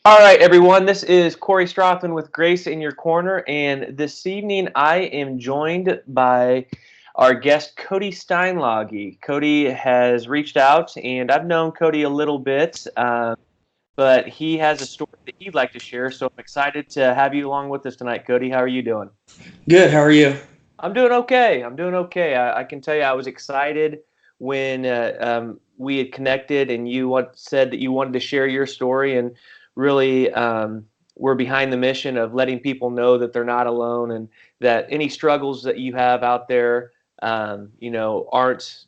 All right, everyone. This is Corey Stroughton with Grace in Your Corner, and this evening I am joined by our guest Cody Steinlage. Cody has reached out, and I've known Cody a little bit, but he has a story that he'd like to share. So I'm excited to have you along with us tonight, Cody. How are you doing? Good. How are you? I'm doing okay. I'm doing okay. I can tell you, I was excited when we had connected, and said that you wanted to share your story, and really we're behind the mission of letting people know that they're not alone, and that any struggles that you have out there, aren't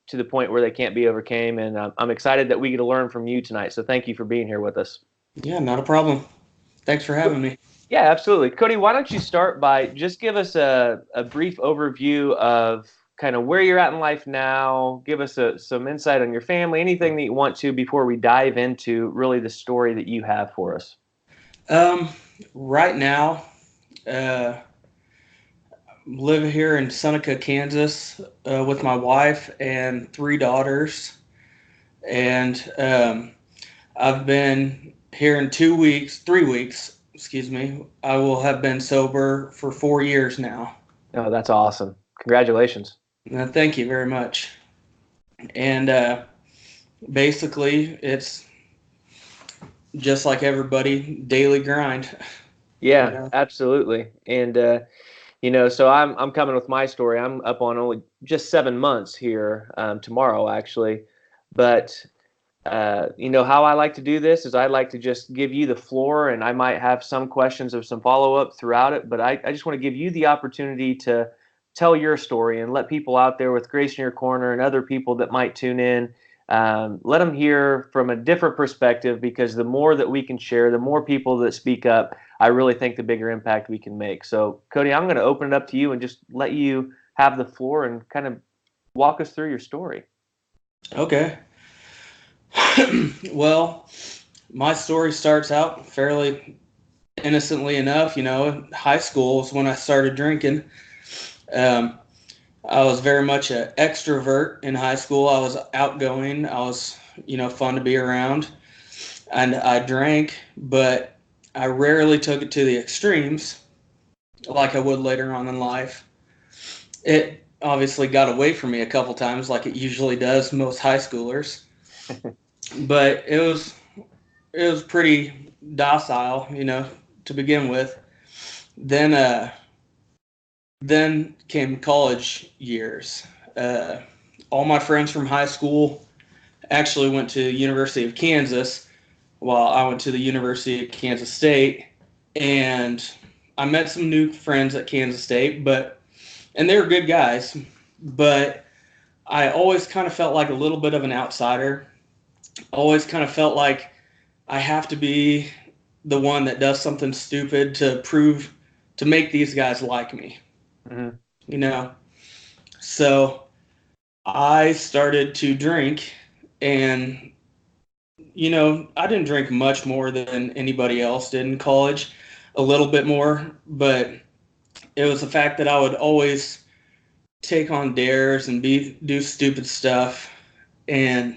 to the point where they can't be overcame. And I'm excited that we get to learn from you tonight. So thank you for being here with us. Yeah, not a problem. Thanks for having me. Yeah, absolutely. Cody, why don't you start by just give us a brief overview of kind of where you're at in life now, give us some insight on your family, anything that you want to before we dive into really the story that you have for us. Um, right now, uh, live here in Seneca, Kansas, with my wife and three daughters, and I've been here in 2 weeks, 3 weeks, excuse me. I will have been sober for 4 years now. Oh, that's awesome. Congratulations. Thank you very much. And basically, it's just like everybody, daily grind. You Yeah, know. absolutely. And so I'm coming with my story. I'm up on only just 7 months here, tomorrow actually, but how I like to do this is I like to just give you the floor, and I might have some questions or some follow up throughout it, but I just want to give you the opportunity to tell your story and let people out there with Grace in Your Corner and other people that might tune in, let them hear from a different perspective, because the more that we can share, the more people that speak up, I really think the bigger impact we can make. So, Cody, I'm going to open it up to you and just let you have the floor and kind of walk us through your story. Okay. Well, my story starts out fairly innocently enough. High school is when I started drinking. Um, I was very much an extrovert in high school. I was outgoing. I was, fun to be around. And I drank, but I rarely took it to the extremes like I would later on in life. It obviously got away from me a couple times, like it usually does most high schoolers. But it was pretty docile, to begin with. Then then came college years. Uh, all my friends from high school actually went to University of Kansas, while I went to the University of Kansas State, and I met some new friends at Kansas State, and they were good guys, but I always kind of felt like a little bit of an outsider. Always kind of felt like I have to be the one that does something stupid to make these guys like me, Hmm. you know. So I started to drink, and I didn't drink much more than anybody else did in college, a little bit more, but it was the fact that I would always take on dares and be do stupid stuff, and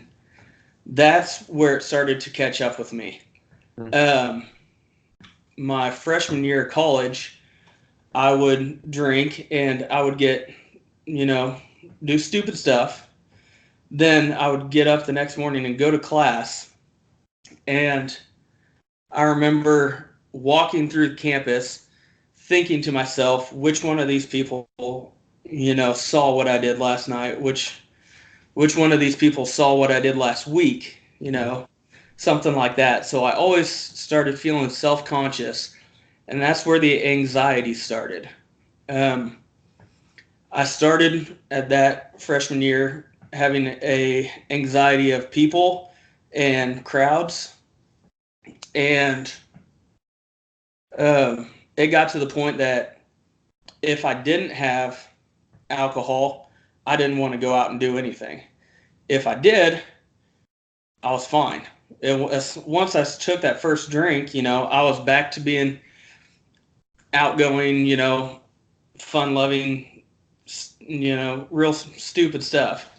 that's where it started to catch up with me. Um, my freshman year of college, I would drink and I would get, you know, do stupid stuff. Then I would get up the next morning and go to class. And I remember walking through the campus thinking to myself, which one of these people, saw what I did last night? Which one of these people saw what I did last week? Something like that. So I always started feeling self-conscious, and that's where the anxiety started. Um, I started at that freshman year having a anxiety of people and crowds, and it got to the point that if I didn't have alcohol, I didn't want to go out and do anything. If I did, I was fine. Once I took that first drink, I was back to being outgoing, fun-loving, real stupid stuff.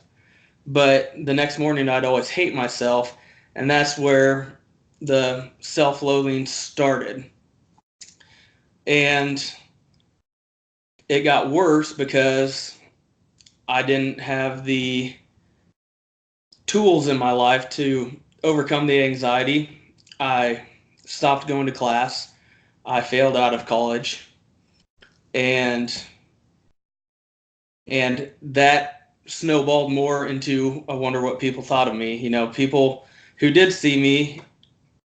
But the next morning, I'd always hate myself, and that's where the self-loathing started. And it got worse because I didn't have the tools in my life to overcome the anxiety. I stopped going to class. I failed out of college, and that snowballed more into, I wonder what people thought of me. People who did see me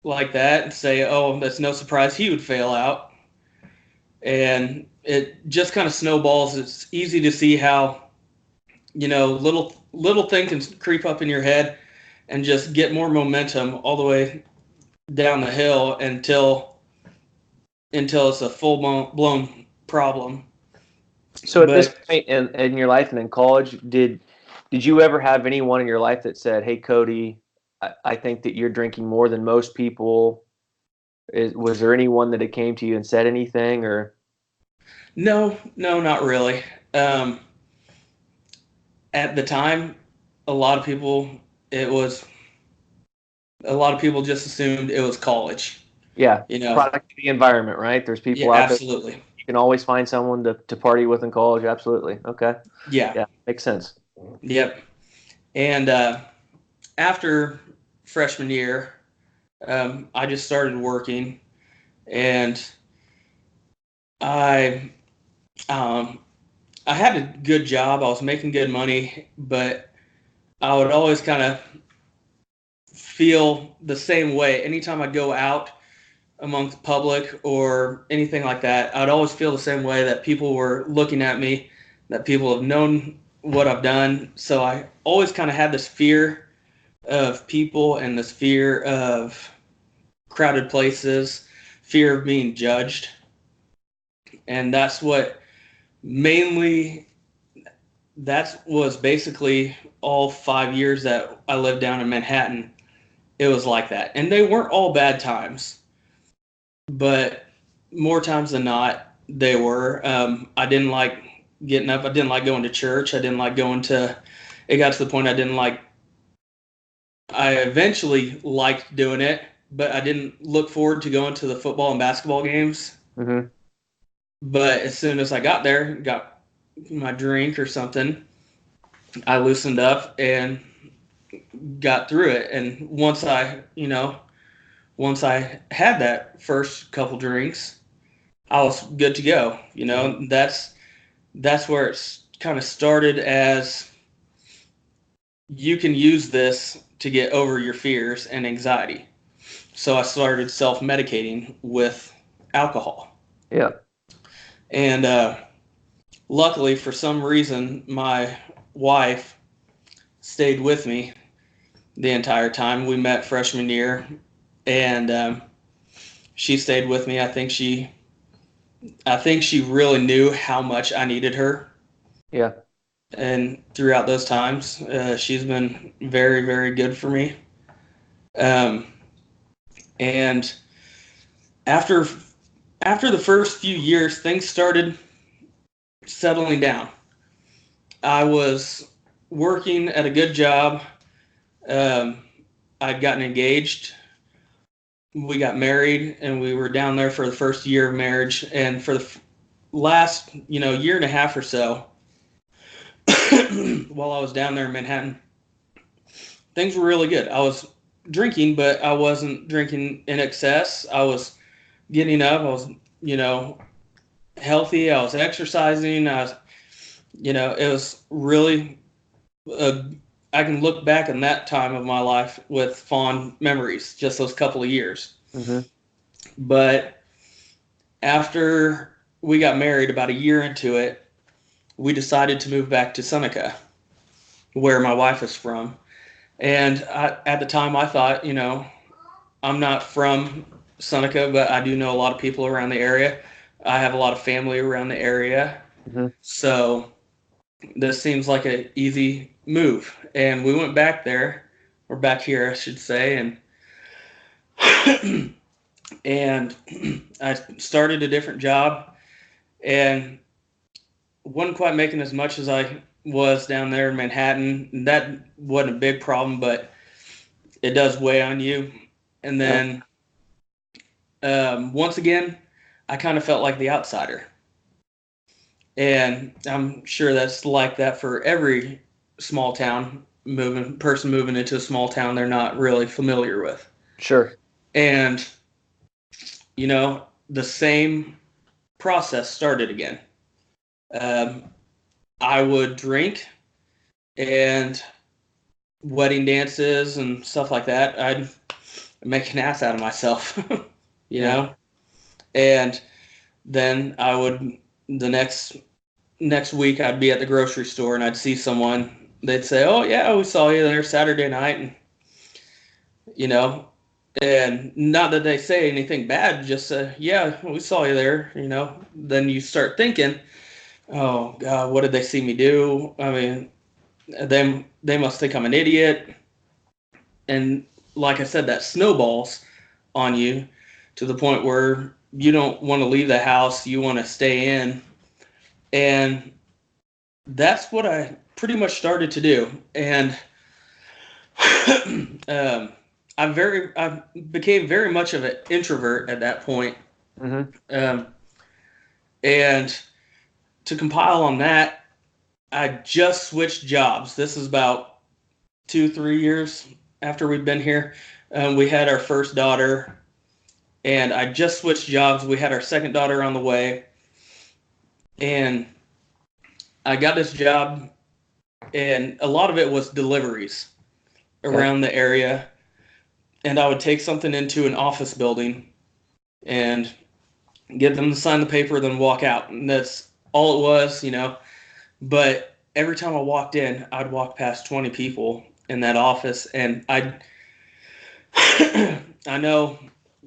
like that and say, "Oh, that's no surprise he would fail out." And it just kind of snowballs. It's easy to see how, little thing can creep up in your head and just get more momentum all the way down the hill until it's a full blown problem. So at this But point in your life and in college, did you ever have anyone in your life that said, "Hey, Cody, I think that you're drinking more than most people"? Was there anyone that it came to you and said anything, or? no, no, not really. Um, at the time, a lot of people, it was a lot of people just assumed it was college. Yeah, You know, product of the environment, right? There's yeah, people out there. absolutely, You can always find someone to party with in college. Absolutely. Okay. yeah, Yeah, makes sense. yep. And after freshman year, I just started working, and I um, I had a good job. I was making good money, but I would always kind of feel the same way anytime I'd go out amongst public or anything like that. I'd always feel the same way, that people were looking at me, that people have known what I've done. So I always kind of had this fear of people and this fear of crowded places, fear of being judged. And mainly that was basically all 5 years that I lived down in Manhattan. It was like that. And they weren't all bad times, but more times than not, they were. I didn't like getting up. I didn't like going to church. I didn't like going to, it got to the point I eventually liked doing it, but I didn't look forward to going to the football and basketball games. Hmm. But as soon as I got there, got my drink or something, I loosened up and got through it. And once I had that first couple drinks, I was good to go. That's where it's kind of started, as you can use this to get over your fears and anxiety. So I started self-medicating with alcohol. Yeah. And luckily, for some reason, my wife stayed with me the entire time. We met freshman year, and she stayed with me. I think she really knew how much I needed her, Yeah. and throughout those times, she's been very, very good for me. Um, and after after the first few years, things started settling down. I was working at a good job. Um, I'd gotten engaged. We got married, and we were down there for the first year of marriage. And for the last, year and a half or so, while I was down there in Manhattan, things were really good. I was drinking, but I wasn't drinking in excess. I was getting up. I was, healthy. I was exercising. It was really, uh, I can look back on that time of my life with fond memories, just those couple of years. Hmm. But after we got married, about a year into it, we decided to move back to Seneca, where my wife is from. And at the time, I thought, I'm not from Seneca, but I do know a lot of people around the area. I have a lot of family around the area. Hmm. So this seems like an easy move. And we went back there, or back here, I should say, and I started a different job and wasn't quite making as much as I was down there in Manhattan. That wasn't a big problem, but it does weigh on you. And Yeah. then once again, I kind of felt like the outsider. And I'm sure that's like that for every small town moving into a small town they're not really familiar with. Sure. And the same process started again. Um, I would drink and wedding dances and stuff like that. I'd make an ass out of myself, you Yeah. know. And then I would the next week I'd be at the grocery store and I'd see someone. They'd say, "Oh yeah, we saw you there Saturday night," and you know, and not that they say anything bad, just yeah, we saw you there. Then you start thinking, "Oh God, what did they see me do?" I mean, they must think I'm an idiot, and like I said, that snowballs on you to the point where you don't want to leave the house, you want to stay in, and that's what I pretty much started to do. And um, I became very much of an introvert at that point. Mm-hmm. Um, and to compile on that, I just switched jobs. This is about 2, 3 years after we've been here. We had our first daughter, and I just switched jobs. We had our second daughter on the way, and I got this job, and a lot of it was deliveries Okay. around the area. And I would take something into an office building and get them to sign the paper, then walk out. And that's all it was. But every time I walked in, I'd walk past 20 people in that office, and I know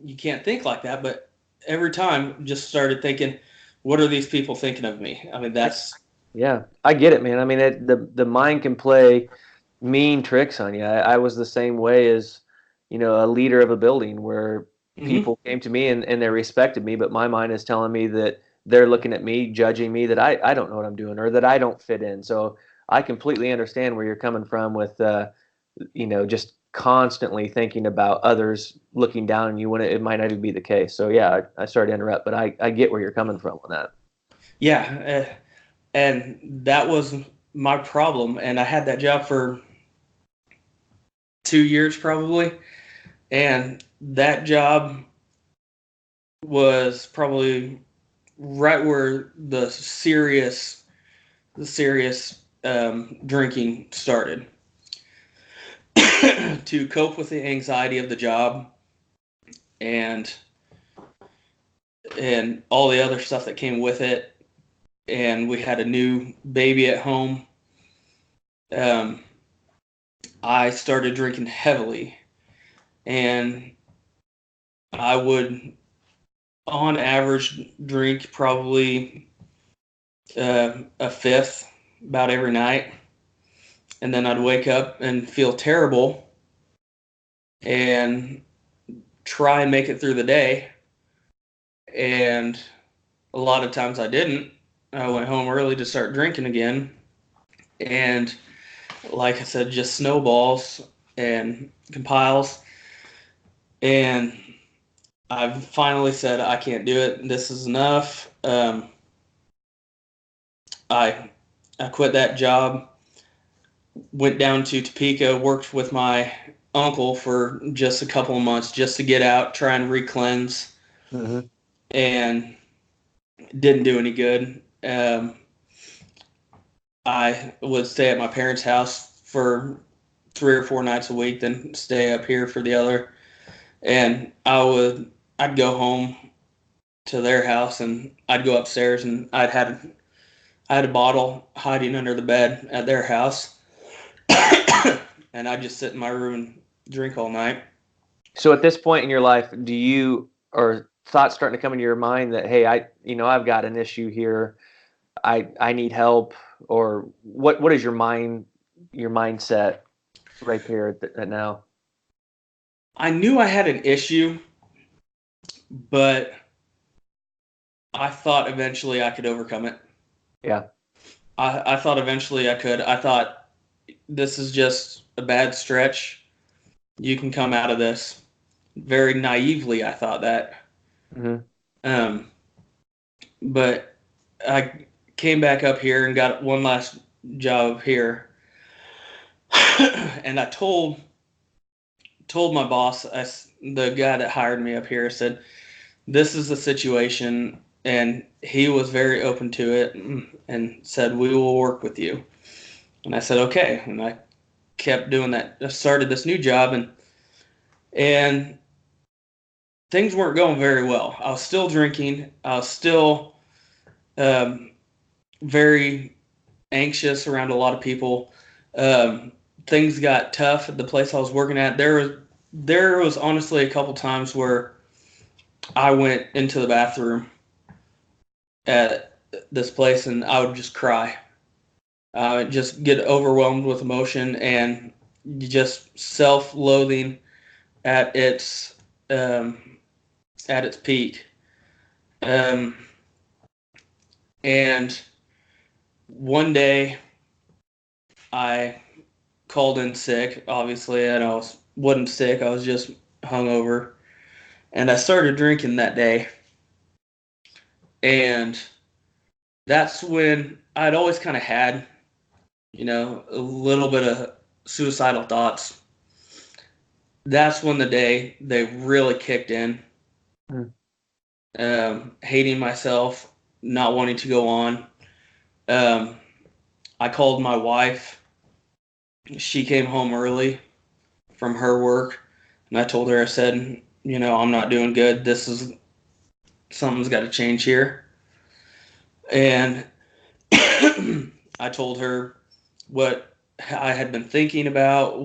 you can't think like that, but every time just started thinking, what are these people thinking of me? I mean, that's Yeah, I get it, man. I mean, the mind can play mean tricks on you. I was the same way as, a leader of a building where mhm. people came to me and they respected me, but my mind is telling me that they're looking at me, judging me, that I don't know what I'm doing or that I don't fit in. So I completely understand where you're coming from with, just constantly thinking about others looking down on you when it might not even be the case. So yeah, I started to interrupt, but I get where you're coming from on that. Yeah, and that was my problem. And I had that job for 2 years probably, and that job was probably right where the serious drinking started. To cope with the anxiety of the job and all the other stuff that came with it, and we had a new baby at home. um, I started drinking heavily, and I would on average drink probably a fifth about every night, and then I'd wake up and feel terrible and try and make it through the day. And a lot of times I didn't. I went home early to start drinking again, and like I said, just snowballs and compiles. And I've finally said I can't do it. This is enough. I I quit that job, went down to Topeka, worked with my uncle for just a couple of months just to get out, try and re-cleanse, Hmm. and didn't do any good. I would stay at my parents' house for 3 or 4 nights a week, then stay up here for the other. And I'd go home to their house, and I'd go upstairs, and I had a bottle hiding under the bed at their house, and I'd just sit in my room and drink all night. So at this point in your life, do you or thoughts starting to come into your mind that, hey, I've got an issue here. I need help, or what is your mindset right there at now? I knew I had an issue, but I thought eventually I could overcome it. Yeah. I thought eventually I could. I thought this is just a bad stretch. You can come out of this. Very naively, I thought that. Mm-hmm. Um, but I came back up here and got one last job here, and I told my boss, the guy that hired me up here, said, "This is the situation," and he was very open to it and said, "We will work with you." And I said, "Okay," and I kept doing that. I started this new job, and things weren't going very well. I was still drinking. I was still um, very anxious around a lot of people. Um, Things got tough at the place I was working at. There was honestly a couple times where I went into the bathroom at this place and I would just cry. I would just get overwhelmed with emotion and just self-loathing at its um, at its peak. Um, and one day I called in sick, obviously, and wasn't sick. I was just hungover, and I started drinking that day. And that's when I'd always kind of had, a little bit of suicidal thoughts. That's when the day they really kicked in. Mm. Hating myself, not wanting to go on. Um, I called my wife. She came home early from her work, and I told her, I said, I'm not doing good. Something's got to change here. And I told her what I had been thinking about,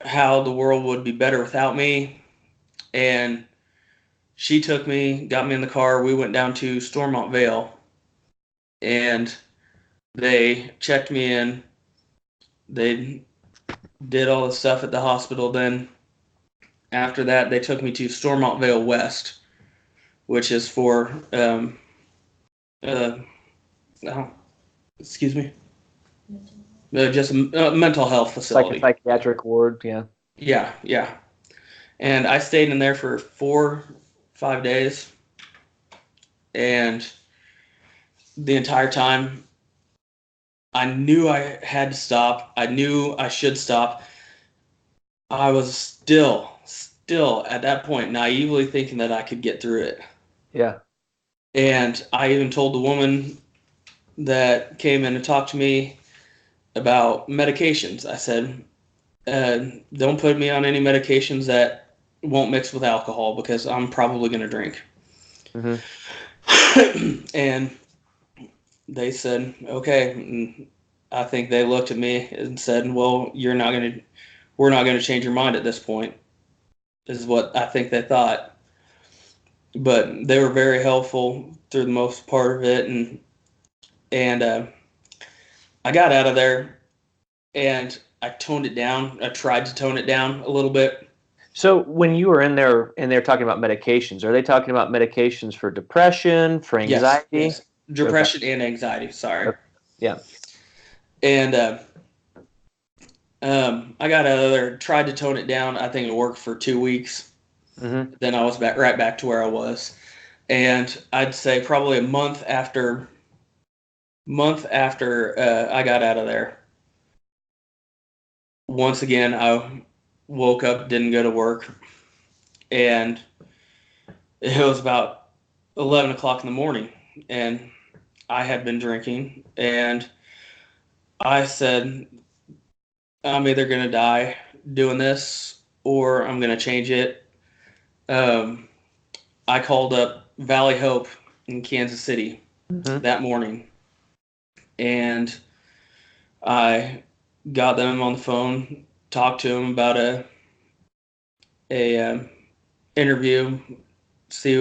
how the world would be better without me. And she took me, got me in the car. We went down to Stormont Vale, and they checked me in. They did all the stuff at the hospital. Then after that, they took me to Stormont Vale West, which is for uh, oh, excuse me, just a mental health It's like a facility. psychiatric ward. Yeah. Yeah, yeah. And I stayed in there for 5 days, and the entire time I knew I had to stop. I knew I should stop. I was still at that point naively thinking that I could get through it. Yeah. And I even told the woman that came in to talk to me about medications. I said, don't put me on any medications that won't mix with alcohol because I'm probably going to drink. Mm-hmm. And they said, okay. And I think they looked at me and said, well, we're not going to change your mind at this point, is what I think they thought. But they were very helpful through the most part of it. And I got out of there and I toned it down. I tried to tone it down a little bit. So when you were in there and they're talking about medications, are they talking about medications for depression, for Yes, anxiety? yes. Okay. Depression and anxiety, sorry. Okay. Yeah. And I got out of there, tried to tone it down. I think it worked for 2 weeks. Mm-hmm. Then I was right back to where I was. And I'd say probably a month after I got out of there, once again I woke up, didn't go to work, and it was about 11 o'clock in the morning, and I had been drinking, and I said, I'm either going to die doing this or I'm going to change it. Um, I called up Valley Hope in Kansas City Mm-hmm. that morning, and I got them on the phone, talked to them about a interview, see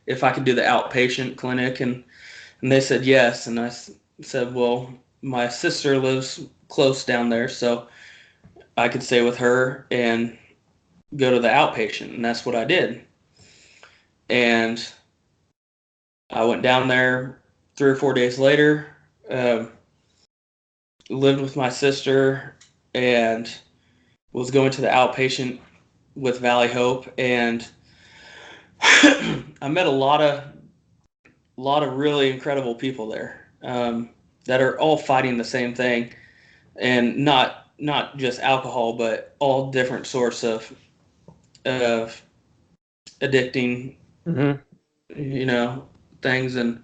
if I could do the outpatient clinic, and they said yes, and I said, well, my sister lives close down there, so I could stay with her and go to the outpatient, and that's what I did. And I went down there 3 or 4 days later, um, lived with my sister, and was going to the outpatient with Valley Hope, and I met a lot of really incredible people there, that are all fighting the same thing, and not just alcohol, but all different sorts of addicting, Mm-hmm. you know, things, and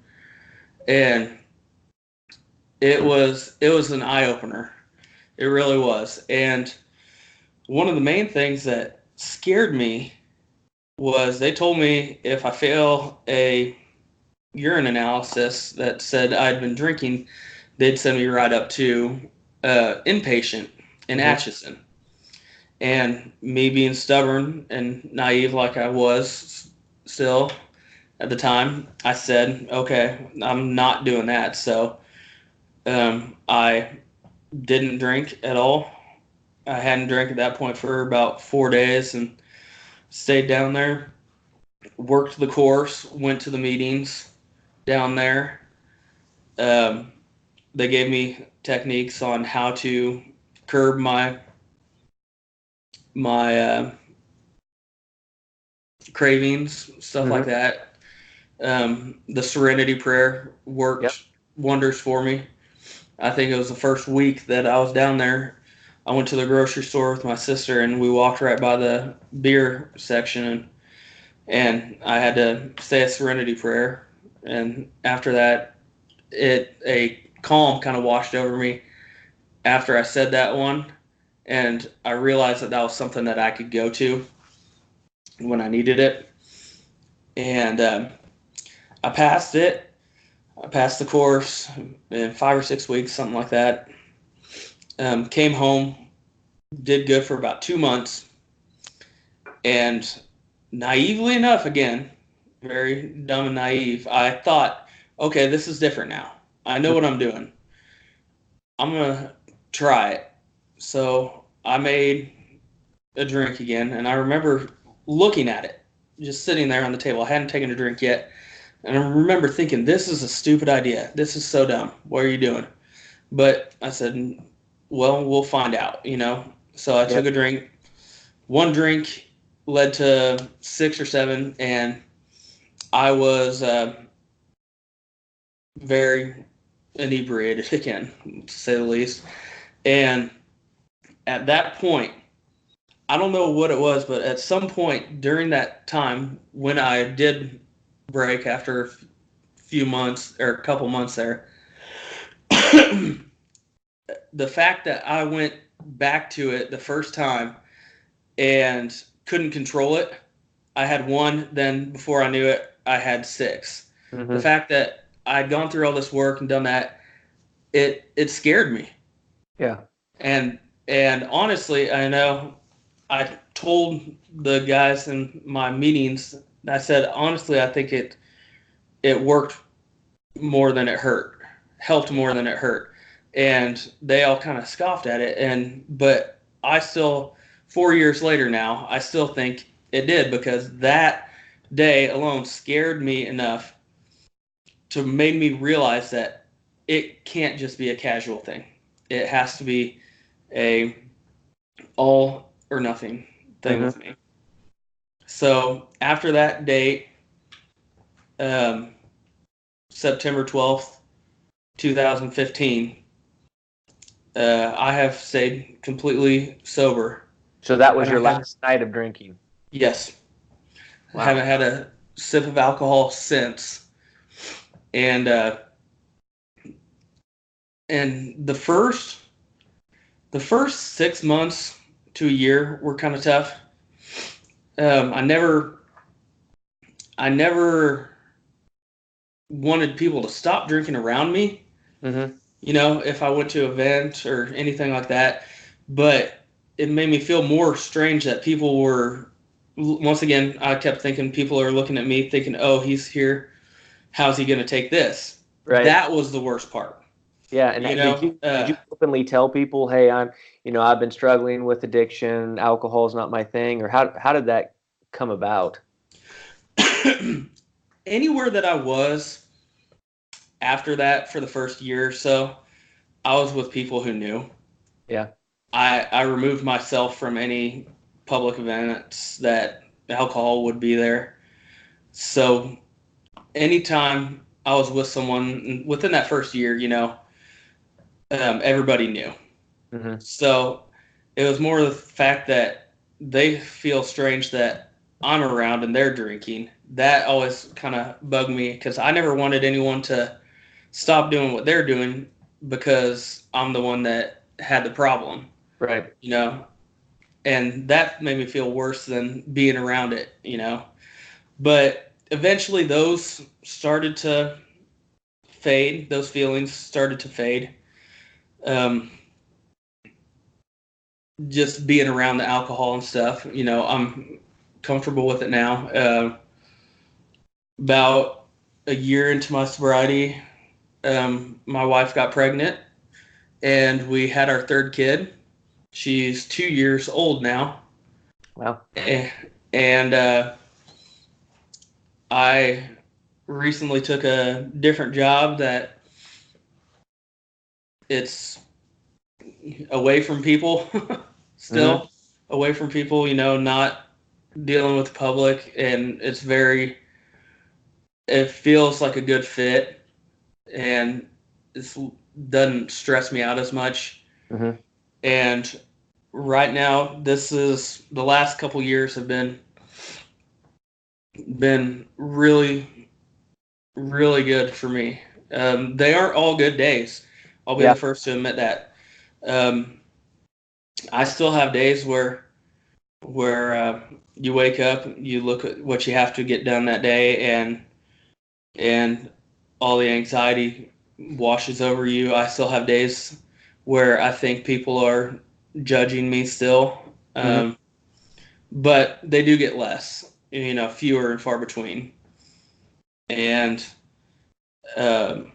it was an eye opener. It really was. And one of the main things that scared me was they told me if I fail a urine analysis that said I'd been drinking, they'd send me right up to inpatient in Mm-hmm. Atchison. And me being stubborn and naive like I was still at the time, I said, okay, I'm not doing that. So I didn't drink at all. I hadn't drank at that point for about 4 days and stayed down there, worked the course, went to the meetings down there. Um, they gave me techniques on how to curb my cravings, stuff like Mm-hmm. that. The Serenity Prayer Yep. worked wonders for me. I think it was the first week that I was down there. I went to the grocery store with my sister, and we walked right by the beer section, and I had to say a Serenity Prayer. And after that, a calm kind of washed over me after I said that one, and I realized that that was something that I could go to when I needed it. And I passed it. I passed the course in 5 or 6 weeks, something like that. Came home, did good for about 2 months, and naively enough, again, very dumb and naive, I thought, okay, this is different now. I know what I'm doing. I'm gonna try it. So I made a drink again, and I remember looking at it, just sitting there on the table. I hadn't taken a drink yet, and I remember thinking, "This is a stupid idea. This is so dumb. What are you doing?" But I said, "Well, we'll find out," you know. So I took Yep. a drink. One drink led to 6 or 7, and I was very inebriated again, to say the least. And at that point, I don't know what it was, but at some point during that time when I did break after a few months or a couple months there, the fact that I went back to it the first time and couldn't control it, I had one, then before I knew it, I had 6. The Mm-hmm. fact that I'd gone through all this work and done that, it scared me. Yeah. And and honestly, I know I told the guys in my meetings, I said, honestly, I think it worked more than it hurt, helped more than it hurt. And they all kind of scoffed at it. But I still, 4 years later now, I still think it did, because that day alone scared me enough to make me realize that it can't just be a casual thing. It has to be a all or nothing thing Mm-hmm. with me. So after that date, um, September 12th, 2015, I have stayed completely sober. So that was Haven't your had, last night of drinking. yes, haven't Wow. had a sip of alcohol since. And the first 6 months to a year were kind of tough. I never wanted people to stop drinking around me, Mm-hmm. if I went to an event or anything like that. But it made me feel more strange that people were, once again, I kept thinking people are looking at me thinking, oh, he's here. How's he going to take this? Right. That was the worst part. Yeah. And You did know, you openly tell people, hey, I've been struggling with addiction. Alcohol is not my thing, or how did that come about? anywhere that I was after that for the first year or so, I was with people who knew. Yeah. I removed myself from any public events that alcohol would be there. So anytime I was with someone within that first year, everybody knew. Mm-hmm. So it was more the fact that they feel strange that I'm around and they're drinking. That always kind of bugged me because I never wanted anyone to stop doing what they're doing because I'm the one that had the problem, Right. and that made me feel worse than being around it, But eventually those started to fade. Those feelings started to fade. Um, just being around the alcohol and stuff, I'm comfortable with it now. About a year into my sobriety, my wife got pregnant and we had our third kid. She's 2 years old now. Wow. And I recently took a different job that it's away from people, Mm-hmm. still away from people, not dealing with the public. And it feels like a good fit, and it doesn't stress me out as much. Mm-hmm. And right now, this is the last couple years have been really, really good for me. They aren't all good days. I'll be Yeah. the first to admit that. Um, I still have days where you wake up, you look at what you have to get done that day, and all the anxiety washes over you. I still have days where I think people are judging me still, Mm-hmm. but they do get less, fewer and far between. And um,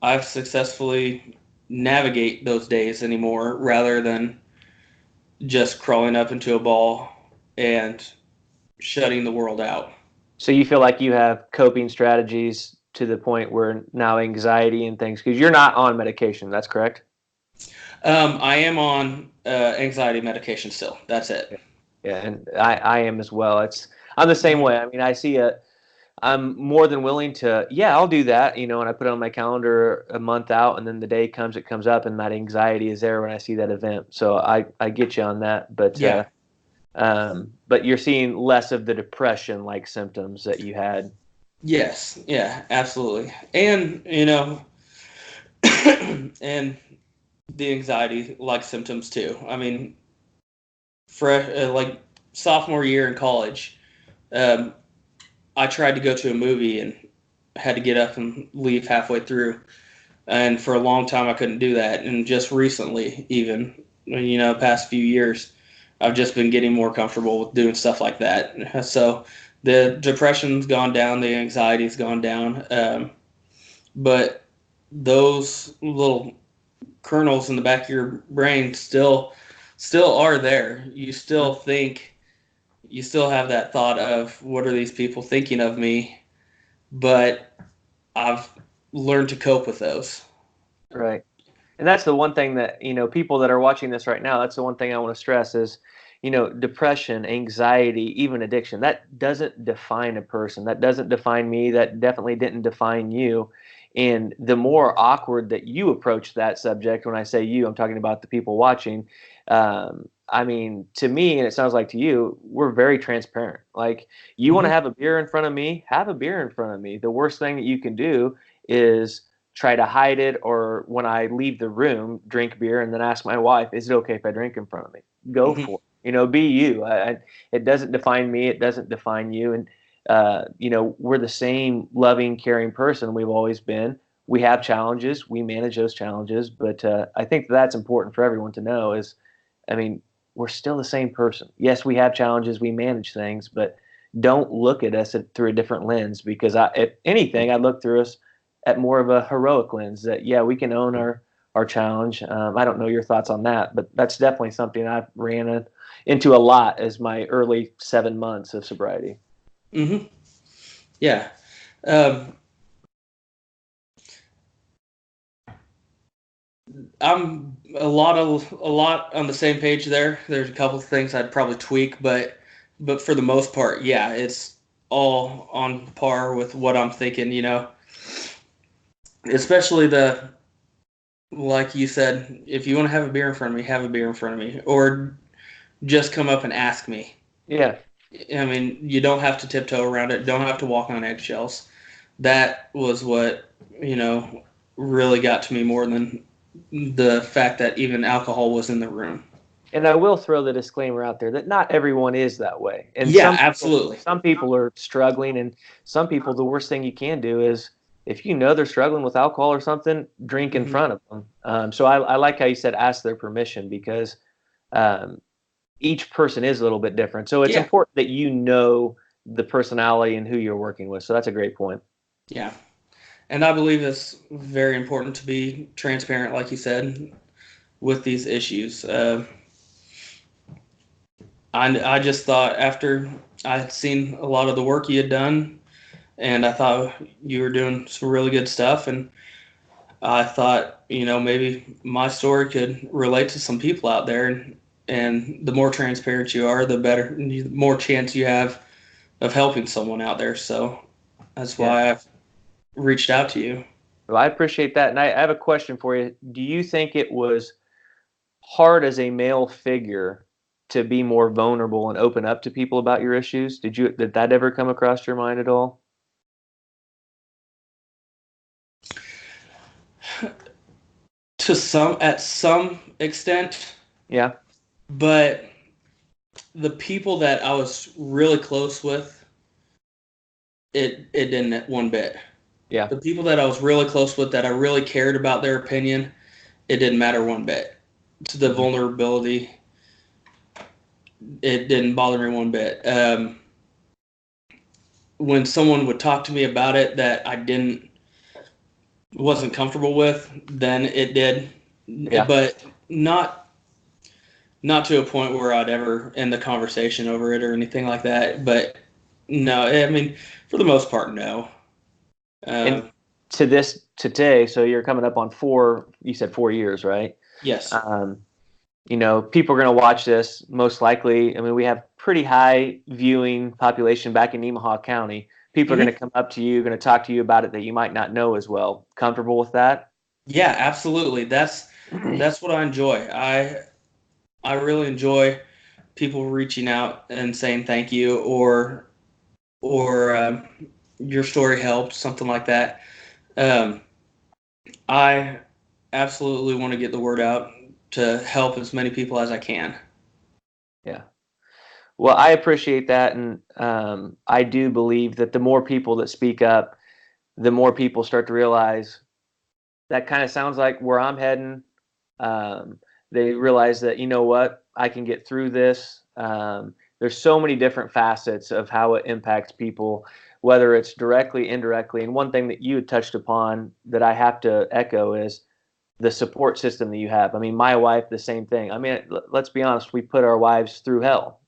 I've successfully navigate those days anymore rather than just crawling up into a ball and shutting the world out. So you feel like you have coping strategies to the point where now anxiety and things, because you're not on medication, that's correct? I am on anxiety medication still. That's it. Yeah, and I am as well. I'm the same Mhm. way. I mean, I'm more than willing to, yeah, I'll do that, and I put it on my calendar a month out, and then the day comes, it comes up, and that anxiety is there when I see that event. So I get you on that, Yeah. but you're seeing less of the depression like symptoms that you had. Yes. Yeah. Absolutely. And and the anxiety like symptoms too. I mean, like sophomore year in college, um, I tried to go to a movie and had to get up and leave halfway through. And for a long time, I couldn't do that. And just recently, even, past few years, I've just been getting more comfortable with doing stuff like that. So the depression's gone down, the anxiety's gone down. But those little kernels in the back of your brain still are there. You still have that thought of what are these people thinking of me, but I've learned to cope with those. Right. And that's the one thing that, people that are watching this right now, that's the one thing I want to stress is, depression, anxiety, even addiction, that doesn't define a person. That doesn't define me. That definitely didn't define you. And the more awkward that you approach that subject, when I say you, I'm talking about the people watching. I mean, to me, and it sounds like to you, we're very transparent. Like, you want to Hmm. have a beer in front of me, have a beer in front of me. The worst thing that you can do is try to hide it, or when I leave the room, drink beer and then ask my wife, is it okay if I drink in front of me? Go Hmm. for it. Be you. It doesn't define me. It doesn't define you. And, we're the same loving, caring person we've always been. We have challenges. We manage those challenges. But I think that's important for everyone to know is, I mean, we're still the same person. Yes, we have challenges. We manage things, but don't look at us through a different lens, because if anything, I look through us at more of a heroic lens that, yeah, we can own our challenge. I don't know your thoughts on that, but that's definitely something I've into a lot as my early 7 months of sobriety. Hmm. Yeah. Um, I'm a lot on the same page there. There's a couple of things I'd probably tweak, but for the most part, yeah, it's all on par with what I'm thinking, Especially like you said, if you want to have a beer in front of me, have a beer in front of me, or just come up and ask me. Yeah. I mean, you don't have to tiptoe around it. Don't have to walk on eggshells. That was what, really got to me more than the fact that even alcohol was in the room. And I will throw the disclaimer out there that not everyone is that way. And Yeah, absolutely. some people are struggling, and some people, the worst thing you can do is if you know they're struggling with alcohol or something, drink in Hmm. front of them. So I like how you said ask their permission, because um, each person is a little bit different. So it's Yeah, important that you know the personality and who you're working with. So that's a great point. yeah. And I believe it's very important to be transparent, like you said, with these issues. I just thought after I had seen a lot of the work you had done, and I thought you were doing some really good stuff, and I thought, maybe my story could relate to some people out there, and the more transparent you are, the better, the more chance you have of helping someone out there. So that's Yeah. why I've reached out to you. Well, I appreciate that. And I have a question for you. Do you think it was hard as a male figure to be more vulnerable and open up to people about your issues? Did that ever come across your mind at all? At some extent, Yeah. but the people that I was really close with, it didn't one bit. Yeah. The people that I was really close with, that I really cared about their opinion, it didn't matter one bit. To the Mhm. vulnerability, it didn't bother me one bit. When someone would talk to me about it that I didn't wasn't comfortable with, then it did, Yeah. but not to a point where I'd ever end the conversation over it or anything like that. But no, I mean, for the most part, no. And Um, to this today, so you're coming up on you said 4 years, right? yes. Um, people are going to watch this most likely. I mean, we have pretty high viewing population back in Nemaha County. People are going to Hmm. come up to you, going to talk to you about it that you might not know as well. Comfortable with that? Yeah, absolutely. That's what I enjoy. I really enjoy people reaching out and saying thank you, or your story helped, something like that. Um, I absolutely want to get the word out to help as many people as I can. Yeah. Well, I appreciate that, and I do believe that the more people that speak up, the more people start to realize that kind of sounds like where I'm heading. They realize that, you know what, I can get through this. There's so many different facets of how it impacts people, whether it's directly, indirectly. And one thing that you had touched upon that I have to echo is the support system that you have. I mean, my wife, the same thing. I mean, let's be honest, we put our wives through hell.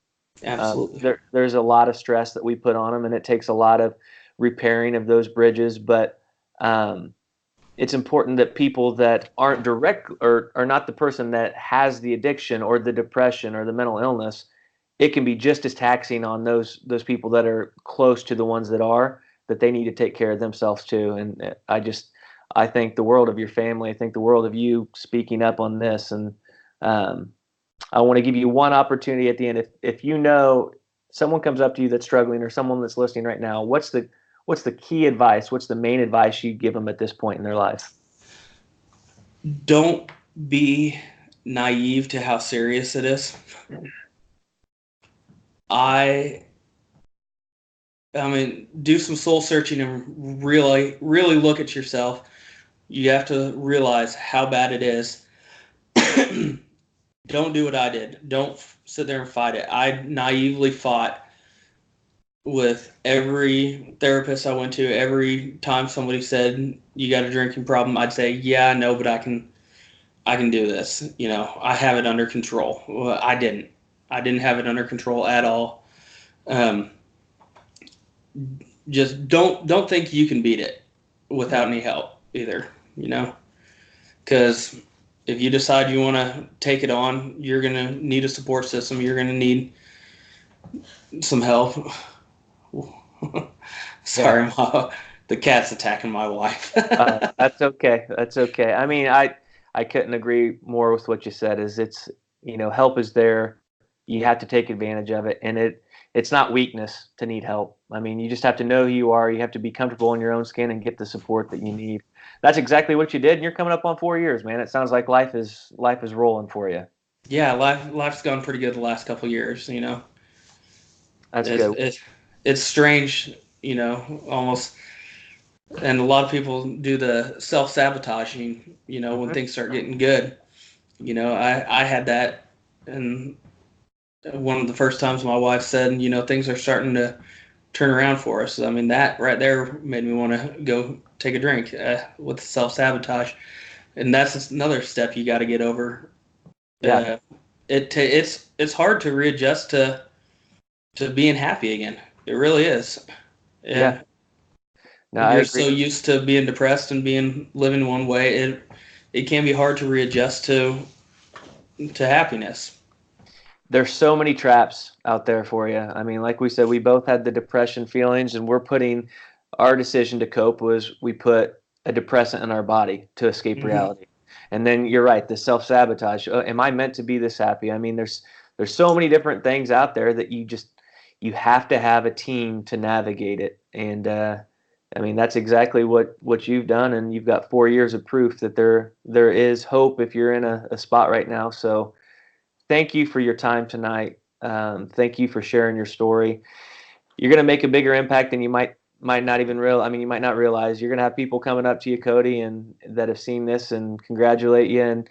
Absolutely. There's a lot of stress that we put on them, and it takes a lot of repairing of those bridges. But um, it's important that people that aren't direct or are not the person that has the addiction or the depression or the mental illness, it can be just as taxing on those people that are close to the ones that are, that they need to take care of themselves too. And I think the world of your family. I think the world of you speaking up on this. And um, I want to give you one opportunity at the end. If you know someone comes up to you that's struggling, or someone that's listening right now, what's the key advice? What's the main advice you give them at this point in their life? Don't be naive to how serious it is. I I mean, do some soul searching and really, really look at yourself. You have to realize how bad it is. Don't do what I did. Don't sit there and fight it. I naively fought with every therapist I went to. Every time somebody said you got a drinking problem, I'd say, "Yeah, I know, but I can do this. I have it under control." Well, I didn't. I didn't have it under control at all. Um, just don't think you can beat it without Yeah. any help either. Because if you decide you want to take it on, you're going to need a support system. You're going to need some help. Yeah. Sorry, the cat's attacking my wife. That's okay. That's okay. I mean, I couldn't agree more with what you said. Is it's help is there. You have to take advantage of it, and it's not weakness to need help. I mean, you just have to know who you are. You have to be comfortable in your own skin and get the support that you need. That's exactly what you did, and you're coming up on 4 years, man. It sounds like life is rolling for you. Yeah, life's gone pretty good the last couple of years. That's It's good. it's it's strange, almost. And a lot of people do the self-sabotaging, when Hmm. things start getting good. I had that, and one of the first times my wife said, things are starting to turn around for us. I mean, that right there made me want to go take a drink with self-sabotage, and that's another step you got to get over. Yeah. Uh, it's hard to readjust to being happy again. It really is. Yeah. And No, when I you're so agree. used to being depressed and being living one way, it can be hard to readjust to happiness. There's so many traps out there for you. I mean, like we said, we both had the depression feelings, and we're putting our decision to cope was we put a depressant in our body to escape Hmm. reality. And then you're right, the self sabotage. Am I meant to be this happy? I mean, there's so many different things out there that you have to have a team to navigate it. And I mean, that's exactly what you've done, and you've got 4 years of proof that there is hope if you're in a spot right now. So thank you for your time tonight. Thank you for sharing your story. You're going to make a bigger impact than you might not even real. I mean, you might not realize. You're going to have people coming up to you, Cody, and that have seen this and congratulate you. And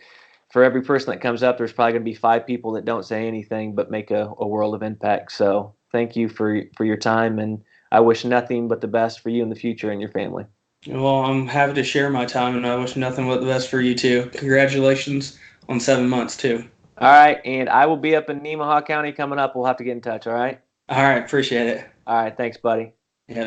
for every person that comes up, there's probably going to be 5 people that don't say anything but make a world of impact. So thank you for your time, and I wish nothing but the best for you in the future and your family. Well, I'm happy to share my time, and I wish nothing but the best for you too. Congratulations on 7 months too. All right, and I will be up in Nemaha County coming up. We'll have to get in touch. All right. All right, appreciate it. All right. Thanks, buddy. Yeah.